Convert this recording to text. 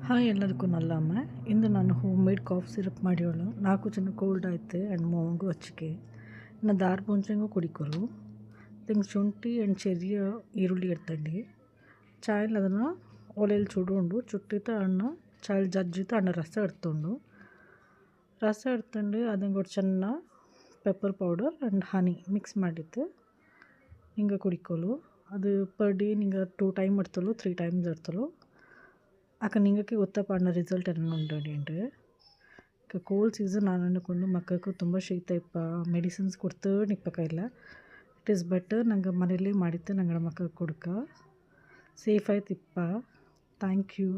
Hi ಎಲ್ಲರಿಗೂ ನಲ್ಲಮ್ಮ. ಇಂದು ನಾನು home made calf syrup ಮಾಡಿಯೋಳು. 4 ಜನ ಕೋಲ್ಡ್ ಆಯ್ತು ಆ್ಯಂಡ್ ಮೋವಂಗು ಹಚ್ಚಿಕೆ ಇನ್ನು ದಾರ್ ಪೊಂಚಂಗೂ ಕುಡಿಕೋರು. ತಿಂಗ್ ಶುಂಠಿ ಆ್ಯಂಡ್ ಚೆರಿಯ ಈರುಳ್ಳಿ ಎಡ್ತಂಡಿ ಚಾಯ್ಲ್ ಅದನ್ನು ಒಲೆಯಲ್ಲಿ ಚುಡುಂಡು ಚುಟ್ಟಿತ ಅಣ್ಣ ಚಾಯ್ಲ್ ಜಜ್ಜಿತ ಅಣ್ಣ ರಸ ಎಡ್ತಂಡು ಅದಂಗೆ ಒಂದು ಚೆನ್ನ pepper powder and honey mix ಮಾಡಿತ್ತು ಹಿಂಗೆ ಕುಡಿಕೋಲು. ಅದು ಪರ್ ಡೇ ನಿಂಗೆ 2 ಟೈಮ್ ಇಡ್ತಲು 3 ಟೈಮ್ಸ್ ಇಡ್ತಲು. అక్కడ నింగకి ಗೊತ್ತಪ್ಪ ರಿಸಲ್ಟ್ ಏನೋ ಉಂಟು. ಈಗ ಕೋಲ್ಡ್ ಸೀಸನ್ ನಾನು ಅನ್ಕೊಂಡು ಮಕ್ಕಳಿಗೂ ತುಂಬ ಶೀತ ಇಪ್ಪ ಮೆಡಿಸಿನ್ಸ್ ಕೊಡ್ತಾ ನಿಪ್ಪಕ್ಕಾಯಿಲ್ಲ. ಇಟ್ ಈಸ್ ಬೆಟರ್ ನಂಗೆ ಮನೇಲಿ ಮಾಡಿತ್ತು ನಂಗೆ ಮಕ್ಕಳಿಗೆ ಕೊಡ್ಕ ಸೇಫ್ ಆಯ್ತು ಇಪ್ಪ. Thank you.